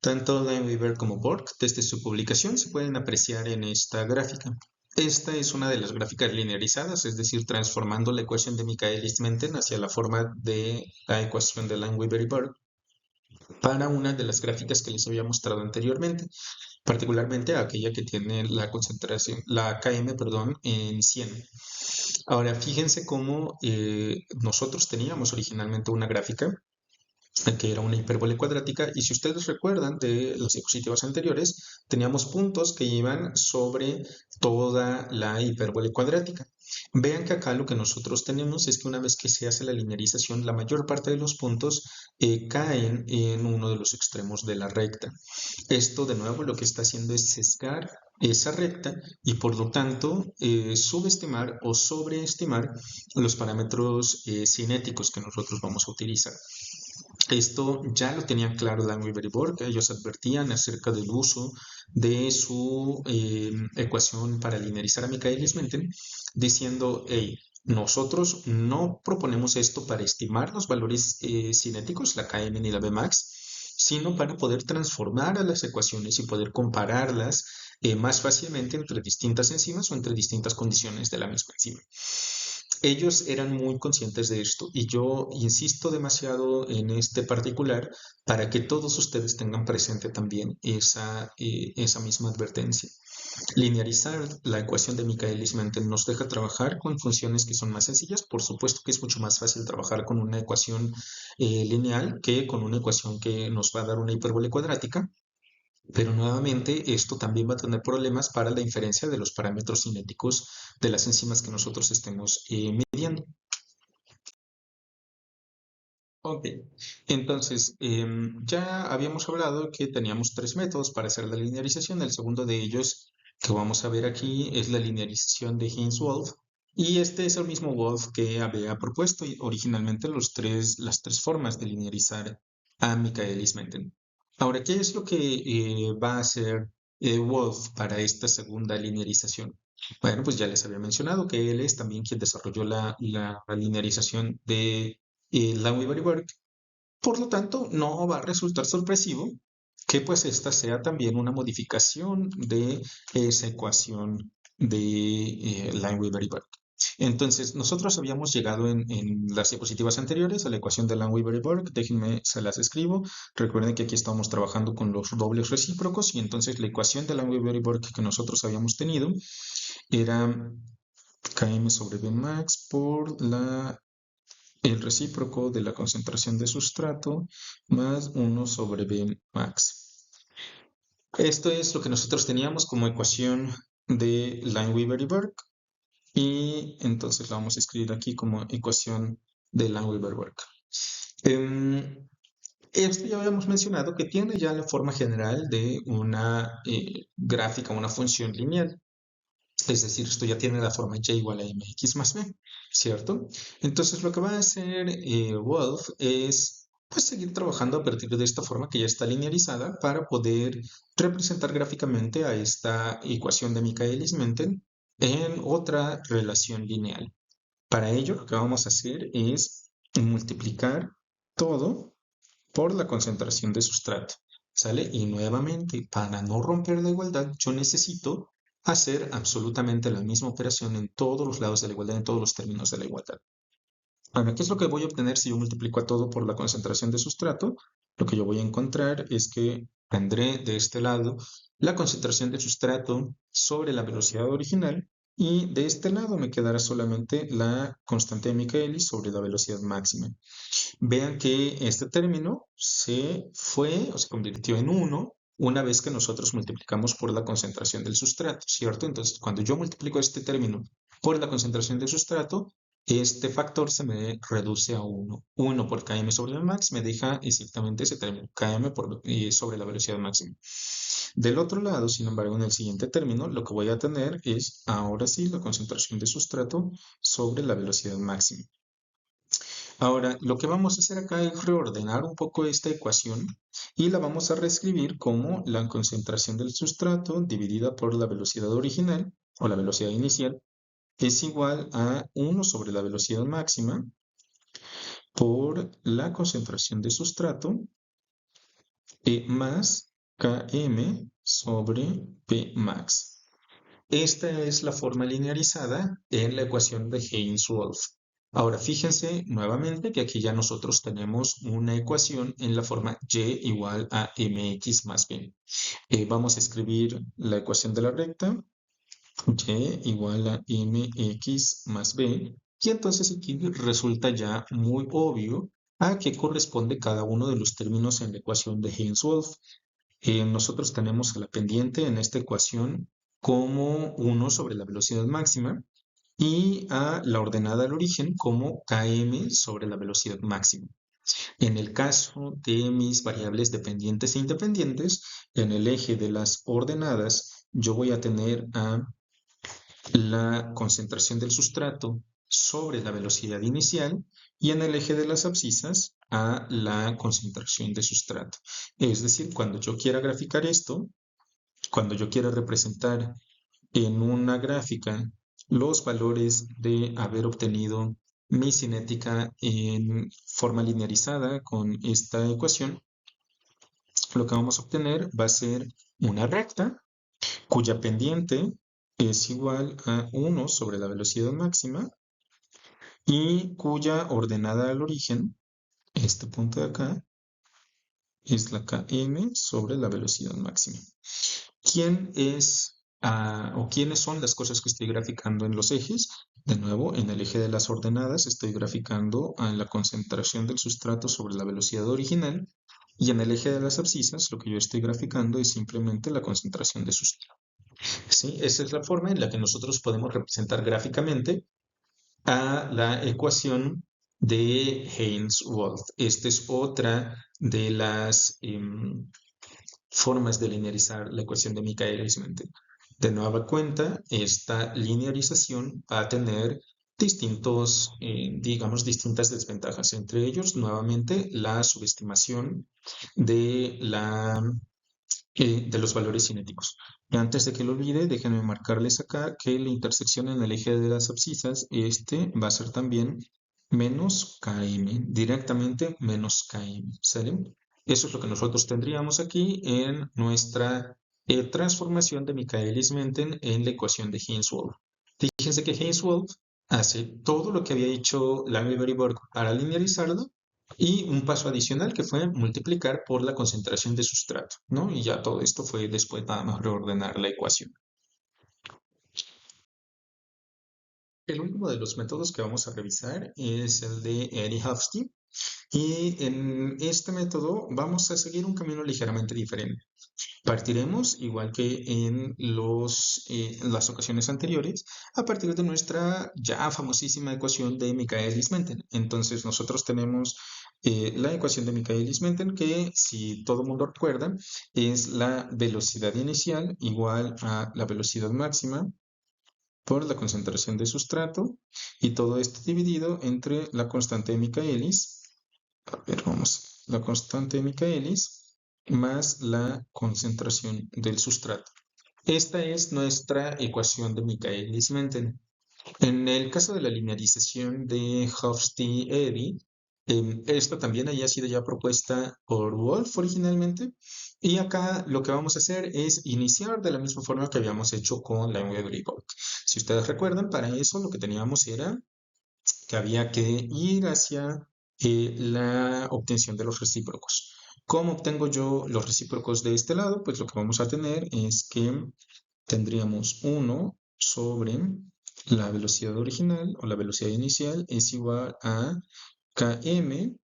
tanto Lineweaver como Borg desde su publicación se pueden apreciar en esta gráfica. Esta es una de las gráficas linearizadas, es decir, transformando la ecuación de Michaelis-Menten hacia la forma de la ecuación de Lineweaver y Borg para una de las gráficas que les había mostrado anteriormente, particularmente aquella que tiene la concentración, la Km, perdón, en 100. Ahora, fíjense cómo nosotros teníamos originalmente una gráfica que era una hipérbole cuadrática, y si ustedes recuerdan de las diapositivas anteriores, teníamos puntos que iban sobre toda la hipérbole cuadrática. Vean que acá lo que nosotros tenemos es que una vez que se hace la linearización, la mayor parte de los puntos caen en uno de los extremos de la recta. Esto de nuevo lo que está haciendo es sesgar esa recta y por lo tanto subestimar o sobreestimar los parámetros cinéticos que nosotros vamos a utilizar. Esto ya lo tenían claro Lineweaver y Borg. Ellos advertían acerca del uso de su ecuación para linearizar a Michaelis-Menten, diciendo, hey, nosotros no proponemos esto para estimar los valores cinéticos, la Km ni la Bmax, sino para poder transformar a las ecuaciones y poder compararlas más fácilmente entre distintas enzimas o entre distintas condiciones de la misma enzima. Ellos eran muy conscientes de esto y yo insisto demasiado en este particular para que todos ustedes tengan presente también esa misma advertencia. Linearizar la ecuación de Michaelis-Menten nos deja trabajar con funciones que son más sencillas. Por supuesto que es mucho más fácil trabajar con una ecuación lineal que con una ecuación que nos va a dar una hipérbole cuadrática. Pero nuevamente esto también va a tener problemas para la inferencia de los parámetros cinéticos de las enzimas que nosotros estemos midiendo. Ok, entonces ya habíamos hablado que teníamos tres métodos para hacer la linearización. El segundo de ellos que vamos a ver aquí es la linearización de Haynes-Wolff. Y este es el mismo Wolff que había propuesto originalmente las tres formas de linearizar a Michaelis-Menten. Ahora, ¿qué es lo que va a hacer Wolff para esta segunda linearización? Bueno, pues ya les había mencionado que él es también quien desarrolló la linearización de Langmuir-Burke. Por lo tanto, no va a resultar sorpresivo que pues esta sea también una modificación de esa ecuación de Langmuir-Burke. Entonces, nosotros habíamos llegado en las diapositivas anteriores a la ecuación de Langmuir-Burke. Déjenme, se las escribo. Recuerden que aquí estamos trabajando con los dobles recíprocos y entonces la ecuación de Langmuir-Burke que nosotros habíamos tenido era Km sobre B max por el recíproco de la concentración de sustrato más 1 sobre B max. Esto es lo que nosotros teníamos como ecuación de Lineweaver-Burke y entonces la vamos a escribir aquí como ecuación de Lineweaver-Burke. Esto ya habíamos mencionado que tiene ya la forma general de una gráfica, una función lineal. Es decir, esto ya tiene la forma y igual a mx más b, ¿cierto? Entonces lo que va a hacer Wolff es pues seguir trabajando a partir de esta forma que ya está linearizada para poder representar gráficamente a esta ecuación de Michaelis-Menten en otra relación lineal. Para ello lo que vamos a hacer es multiplicar todo por la concentración de sustrato, ¿sale? Y nuevamente, para no romper la igualdad, yo necesito hacer absolutamente la misma operación en todos los lados de la igualdad, en todos los términos de la igualdad. Ahora, ¿qué es lo que voy a obtener si yo multiplico a todo por la concentración de sustrato? Lo que yo voy a encontrar es que tendré de este lado la concentración de sustrato sobre la velocidad original y de este lado me quedará solamente la constante de Michaelis sobre la velocidad máxima. Vean que este término se fue o se convirtió en 1 una vez que nosotros multiplicamos por la concentración del sustrato, ¿cierto? Entonces, cuando yo multiplico este término por la concentración del sustrato, este factor se me reduce a 1. 1 por km sobre el max me deja exactamente ese término, km sobre la velocidad máxima. Del otro lado, sin embargo, en el siguiente término, lo que voy a tener es, ahora sí, la concentración de sustrato sobre la velocidad máxima. Ahora, lo que vamos a hacer acá es reordenar un poco esta ecuación y la vamos a reescribir como la concentración del sustrato dividida por la velocidad original o la velocidad inicial es igual a 1 sobre la velocidad máxima por la concentración de sustrato más Km sobre P max. Esta es la forma linearizada en la ecuación de Haynes-Wolff. Ahora fíjense nuevamente que aquí ya nosotros tenemos una ecuación en la forma y igual a mx más b. Vamos a escribir la ecuación de la recta, y igual a mx más b, y entonces aquí resulta ya muy obvio a qué corresponde cada uno de los términos en la ecuación de Haynes-Wolff. Nosotros tenemos a la pendiente en esta ecuación como 1 sobre la velocidad máxima y a la ordenada al origen como km sobre la velocidad máxima. En el caso de mis variables dependientes e independientes, en el eje de las ordenadas yo voy a tener a la concentración del sustrato sobre la velocidad inicial y en el eje de las abscisas a la concentración de sustrato. Es decir, cuando yo quiera graficar esto, cuando yo quiera representar en una gráfica los valores de haber obtenido mi cinética en forma linearizada con esta ecuación, lo que vamos a obtener va a ser una recta cuya pendiente es igual a 1 sobre la velocidad máxima y cuya ordenada al origen, este punto de acá, es la km sobre la velocidad máxima. ¿Quién es o quiénes son las cosas que estoy graficando en los ejes? De nuevo, en el eje de las ordenadas estoy graficando a la concentración del sustrato sobre la velocidad original Y en el eje de las abscisas, lo que yo estoy graficando es simplemente la concentración de sustrato. ¿Sí? Esa es la forma en la que nosotros podemos representar gráficamente a la ecuación de Hainsworth. Esta es otra de las formas de linearizar la ecuación de Michaelis-Menten. De nueva cuenta, esta linearización va a tener distintas desventajas. Entre ellos, nuevamente, la subestimación de, de los valores cinéticos. Y antes de que lo olvide, déjenme marcarles acá que la intersección en el eje de las abscisas, este va a ser también menos km, directamente menos km, ¿sale? Eso es lo que nosotros tendríamos aquí en nuestra transformación de Michaelis-Menten en la ecuación de Hainsworth. Fíjense que Hainsworth hace todo lo que había hecho Lange-Borg para linearizarlo y un paso adicional que fue multiplicar por la concentración de sustrato, ¿no? Y ya todo esto fue después nada más reordenar la ecuación. El último de los métodos que vamos a revisar es el de Eadie-Hofstee. Y en este método vamos a seguir un camino ligeramente diferente. Partiremos, igual que en las ocasiones anteriores, a partir de nuestra ya famosísima ecuación de Michaelis-Menten. Entonces nosotros tenemos la ecuación de Michaelis-Menten que, si todo el mundo recuerda, es la velocidad inicial igual a la velocidad máxima por la concentración de sustrato y todo esto dividido entre la constante de Michaelis. A ver, vamos. La constante de Michaelis más la concentración del sustrato. Esta es nuestra ecuación de Michaelis-Menten. En el caso de la linearización de Hofstee-Eddy, esta también había sido ya propuesta por Wolf originalmente. Y acá lo que vamos a hacer es iniciar de la misma forma que habíamos hecho con la Lange-Borg. Si ustedes recuerdan, para eso lo que teníamos era que había que ir hacia la obtención de los recíprocos. ¿Cómo obtengo yo los recíprocos de este lado? Pues lo que vamos a tener es que tendríamos 1 sobre la velocidad original o la velocidad inicial es igual a Km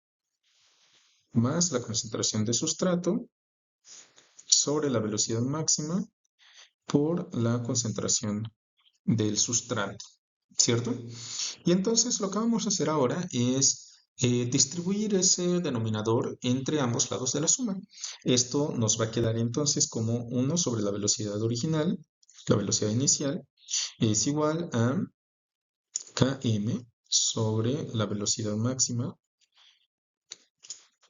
más la concentración de sustrato sobre la velocidad máxima por la concentración del sustrato, ¿cierto? Y entonces lo que vamos a hacer ahora es distribuir ese denominador entre ambos lados de la suma. Esto nos va a quedar entonces como 1 sobre la velocidad original, la velocidad inicial, es igual a Km sobre la velocidad máxima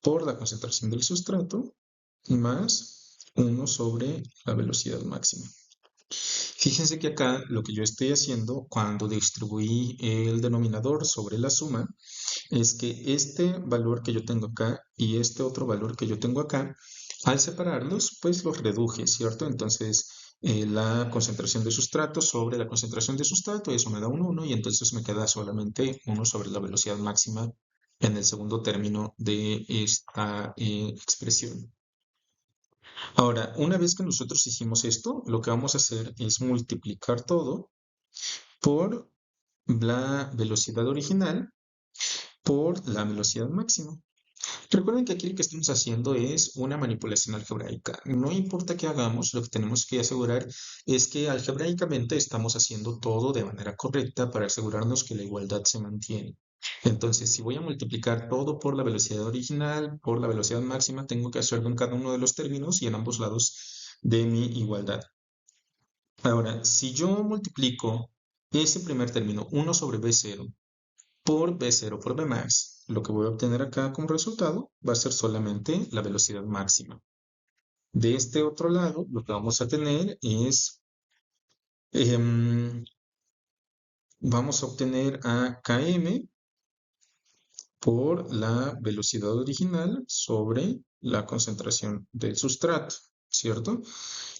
por la concentración del sustrato más 1 sobre la velocidad máxima. Fíjense que acá lo que yo estoy haciendo cuando distribuí el denominador sobre la suma es que este valor que yo tengo acá y este otro valor que yo tengo acá, al separarlos, pues los reduje, ¿cierto? Entonces, la concentración de sustrato sobre la concentración de sustrato, eso me da un 1 y entonces me queda solamente 1 sobre la velocidad máxima en el segundo término de esta expresión. Ahora, una vez que nosotros hicimos esto, lo que vamos a hacer es multiplicar todo por la velocidad original por la velocidad máxima. Recuerden que aquí lo que estamos haciendo es una manipulación algebraica. No importa qué hagamos, lo que tenemos que asegurar es que algebraicamente estamos haciendo todo de manera correcta para asegurarnos que la igualdad se mantiene. Entonces, si voy a multiplicar todo por la velocidad original, por la velocidad máxima, tengo que hacerlo en cada uno de los términos y en ambos lados de mi igualdad. Ahora, si yo multiplico ese primer término, 1 sobre B0, por B0 por Bmax, lo que voy a obtener acá como resultado va a ser solamente la velocidad máxima. De este otro lado, lo que vamos a tener es, vamos a obtener a Km por la velocidad original sobre la concentración del sustrato, ¿cierto?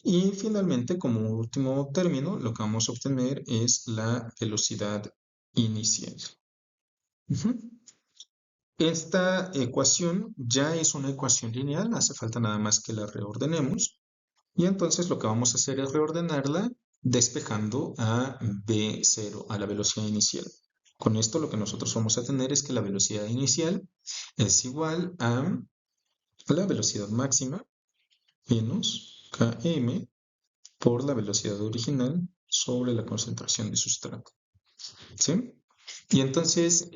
Y finalmente, como último término, lo que vamos a obtener es la velocidad inicial. Esta ecuación ya es una ecuación lineal, hace falta nada más que la reordenemos. Y entonces lo que vamos a hacer es reordenarla despejando a B0, a la velocidad inicial. Con esto lo que nosotros vamos a tener es que la velocidad inicial es igual a la velocidad máxima menos Km por la velocidad original sobre la concentración de sustrato. ¿Sí? Y entonces,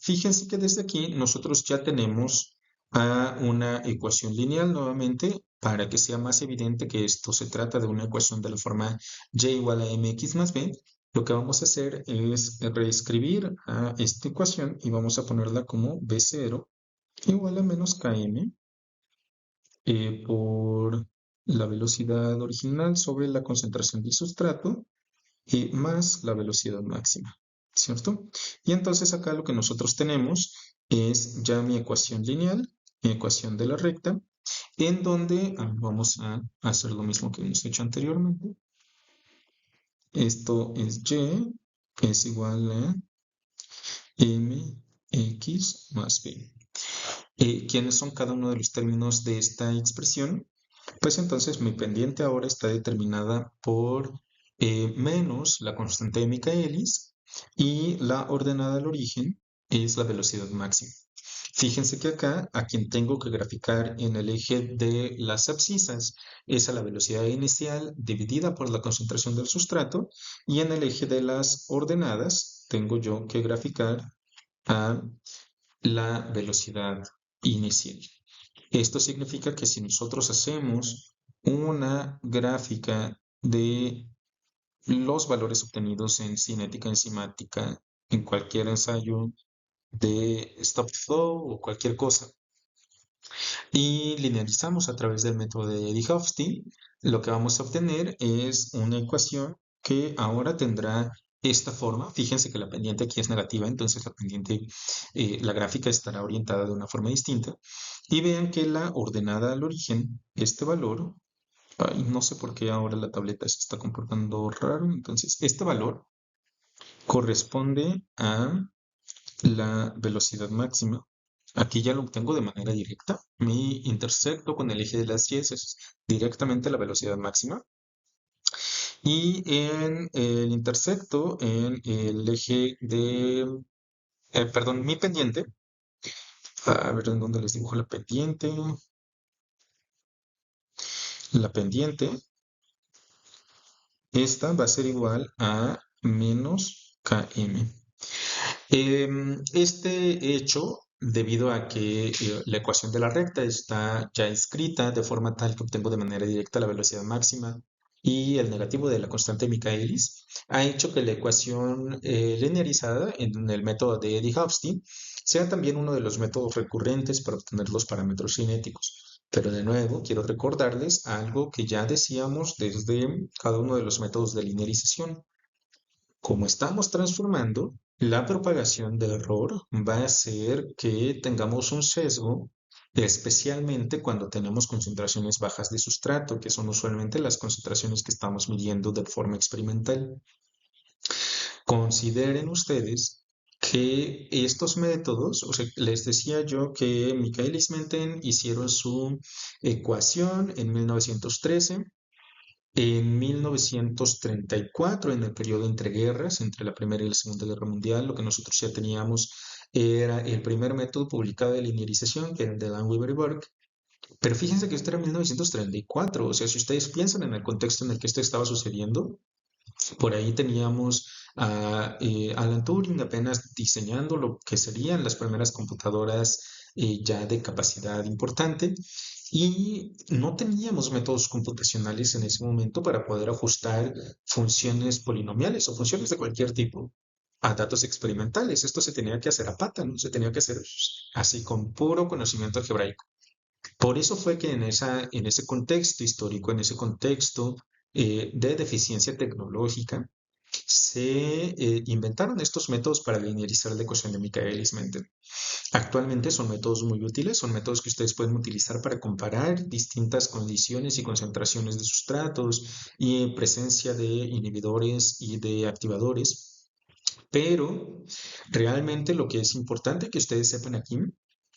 fíjense que desde aquí nosotros ya tenemos una ecuación lineal nuevamente para que sea más evidente que esto se trata de una ecuación de la forma y igual a mx más b. Lo que vamos a hacer es reescribir a esta ecuación y vamos a ponerla como b0 igual a menos km por la velocidad original sobre la concentración del sustrato más la velocidad máxima, ¿cierto? Y entonces acá lo que nosotros tenemos es ya mi ecuación lineal, mi ecuación de la recta, en donde vamos a hacer lo mismo que hemos hecho anteriormente. Esto es y es igual a mx más b. ¿Quiénes son cada uno de los términos de esta expresión? Pues entonces mi pendiente ahora está determinada por menos la constante de Michaelis y la ordenada al origen es la velocidad máxima. Fíjense que acá a quien tengo que graficar en el eje de las abscisas es a la velocidad inicial dividida por la concentración del sustrato y en el eje de las ordenadas tengo yo que graficar a la velocidad inicial. Esto significa que si nosotros hacemos una gráfica de los valores obtenidos en cinética enzimática en cualquier ensayo de stop flow o cualquier cosa y linearizamos a través del método de Eddie-Hofstee, lo que vamos a obtener es una ecuación que ahora tendrá esta forma. Fíjense que la pendiente aquí es negativa, entonces la pendiente, la gráfica estará orientada de una forma distinta. Y vean que la ordenada al origen, este valor, ay, no sé por qué ahora la tableta se está comportando raro, entonces este valor corresponde a la velocidad máxima. Aquí ya lo obtengo de manera directa. Mi intersecto con el eje de las Y es directamente la velocidad máxima. Y en el intersecto, en el eje de, perdón, mi pendiente, a ver en dónde les dibujo la pendiente. La pendiente, esta va a ser igual a menos km. Este hecho, debido a que la ecuación de la recta está ya escrita de forma tal que obtengo de manera directa la velocidad máxima y el negativo de la constante de Michaelis, ha hecho que la ecuación linearizada en el método de Eddie-Hofstee sea también uno de los métodos recurrentes para obtener los parámetros cinéticos. Pero de nuevo, quiero recordarles algo que ya decíamos desde cada uno de los métodos de linearización. Como estamos transformando, la propagación del error va a hacer que tengamos un sesgo, especialmente cuando tenemos concentraciones bajas de sustrato, que son usualmente las concentraciones que estamos midiendo de forma experimental. Consideren ustedes que estos métodos, o sea, les decía yo que Michaelis-Menten hicieron su ecuación en 1913. En 1934, en el periodo entre guerras, entre la Primera y la Segunda Guerra Mundial, lo que nosotros ya teníamos era el primer método publicado de linearización, que era el de Landweber y Borg. Pero fíjense que esto era 1934, o sea, si ustedes piensan en el contexto en el que esto estaba sucediendo, por ahí teníamos a Alan Turing apenas diseñando lo que serían las primeras computadoras ya de capacidad importante y no teníamos métodos computacionales en ese momento para poder ajustar funciones polinomiales o funciones de cualquier tipo a datos experimentales. Esto se tenía que hacer a pata, ¿no? Se tenía que hacer así con puro conocimiento algebraico. Por eso fue que en ese contexto histórico, en ese contexto de deficiencia tecnológica, se inventaron estos métodos para linearizar la ecuación de Michaelis-Menten. Actualmente son métodos muy útiles, son métodos que ustedes pueden utilizar para comparar distintas condiciones y concentraciones de sustratos y presencia de inhibidores y de activadores. Pero realmente lo que es importante que ustedes sepan aquí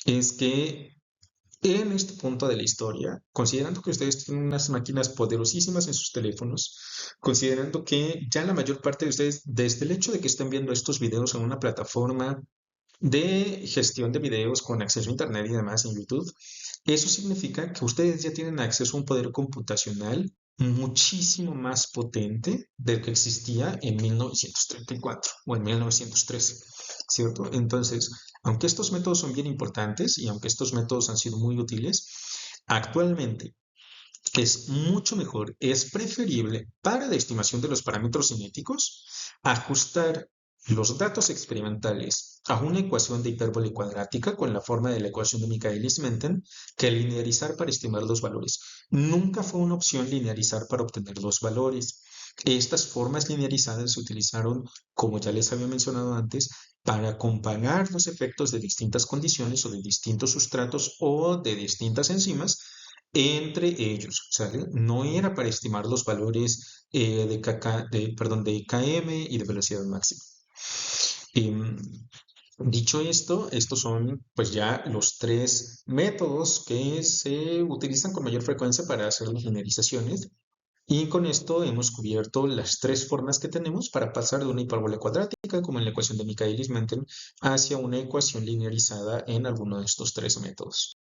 es que en este punto de la historia, considerando que ustedes tienen unas máquinas poderosísimas en sus teléfonos, considerando que ya la mayor parte de ustedes, desde el hecho de que estén viendo estos videos en una plataforma de gestión de videos con acceso a internet y demás en YouTube, Eso significa que ustedes ya tienen acceso a un poder computacional muchísimo más potente del que existía en 1934 o en 1913, ¿cierto? Entonces, aunque estos métodos son bien importantes y aunque estos métodos han sido muy útiles, actualmente es mucho mejor, es preferible para la estimación de los parámetros cinéticos ajustar los datos experimentales a una ecuación de hipérbole cuadrática con la forma de la ecuación de Michaelis-Menten que linearizar para estimar los valores. Nunca fue una opción linearizar para obtener los valores. Estas formas linearizadas se utilizaron, como ya les había mencionado antes, para comparar los efectos de distintas condiciones o de distintos sustratos o de distintas enzimas entre ellos, ¿sale? No era para estimar los valores de Km y de velocidad máxima. Em, Dicho esto, estos son pues ya los tres métodos que se utilizan con mayor frecuencia para hacer las linearizaciones. Y con esto hemos cubierto las tres formas que tenemos para pasar de una hipérbole cuadrática, como en la ecuación de Michaelis-Menten, hacia una ecuación linearizada en alguno de estos tres métodos.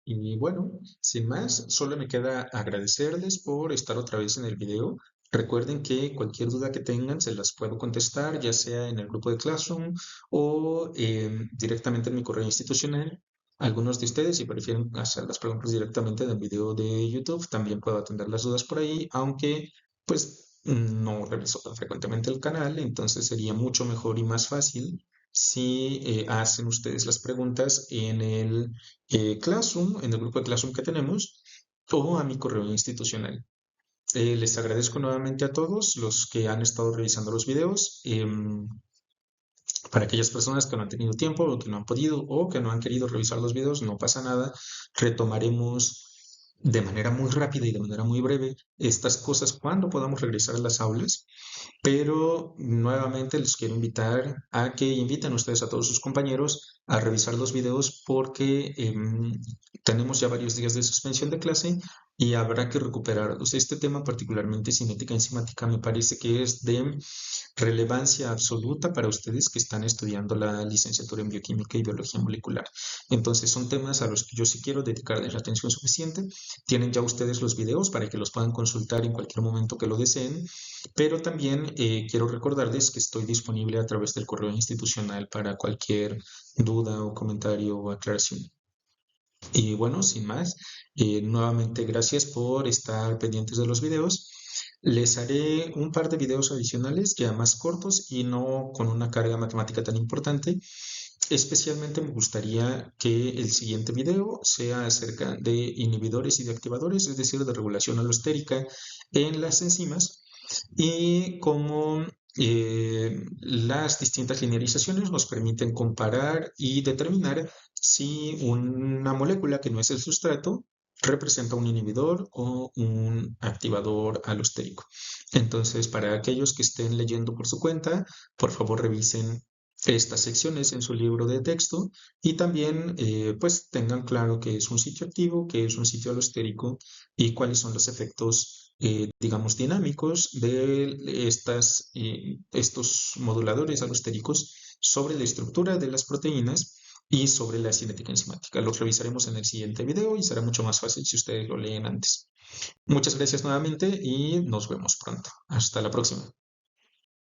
Y bueno, sin más, solo me queda agradecerles por estar otra vez en el video. Recuerden que cualquier duda que tengan se las puedo contestar, ya sea en el grupo de Classroom o directamente en mi correo institucional. Algunos de ustedes, si prefieren hacer las preguntas directamente en el video de YouTube, también puedo atender las dudas por ahí, aunque pues no reviso tan frecuentemente el canal, entonces sería mucho mejor y más fácil si hacen ustedes las preguntas en el Classroom, en el grupo de Classroom que tenemos, o a mi correo institucional. Les agradezco nuevamente a todos los que han estado revisando los videos. Para aquellas personas que no han tenido tiempo o que no han podido o que no han querido revisar los videos, no pasa nada. Retomaremos de manera muy rápida y de manera muy breve estas cosas cuando podamos regresar a las aulas. Pero nuevamente les quiero invitar a que inviten ustedes a todos sus compañeros a revisar los videos porque tenemos ya varios días de suspensión de clase y habrá que recuperar. O sea, este tema particularmente cinética enzimática me parece que es de relevancia absoluta para ustedes que están estudiando la licenciatura en bioquímica y biología molecular. Entonces son temas a los que yo sí quiero dedicarles la atención suficiente. Tienen ya ustedes los videos para que los puedan consultar en cualquier momento que lo deseen, pero también quiero recordarles que estoy disponible a través del correo institucional para cualquier duda o comentario o aclaración. Y bueno, sin más, nuevamente gracias por estar pendientes de los videos. Les haré un par de videos adicionales, ya más cortos y no con una carga matemática tan importante. Especialmente me gustaría que el siguiente video sea acerca de inhibidores y de activadores, es decir, de regulación alostérica en las enzimas y cómo las distintas linearizaciones nos permiten comparar y determinar si una molécula que no es el sustrato representa un inhibidor o un activador alostérico. Entonces, para aquellos que estén leyendo por su cuenta, por favor revisen estas secciones en su libro de texto y también pues tengan claro qué es un sitio activo, qué es un sitio alostérico y cuáles son los efectos digamos dinámicos de estos moduladores alostéricos sobre la estructura de las proteínas y sobre la cinética enzimática. Los revisaremos en el siguiente video y será mucho más fácil si ustedes lo leen antes. Muchas gracias nuevamente y nos vemos pronto. Hasta la próxima.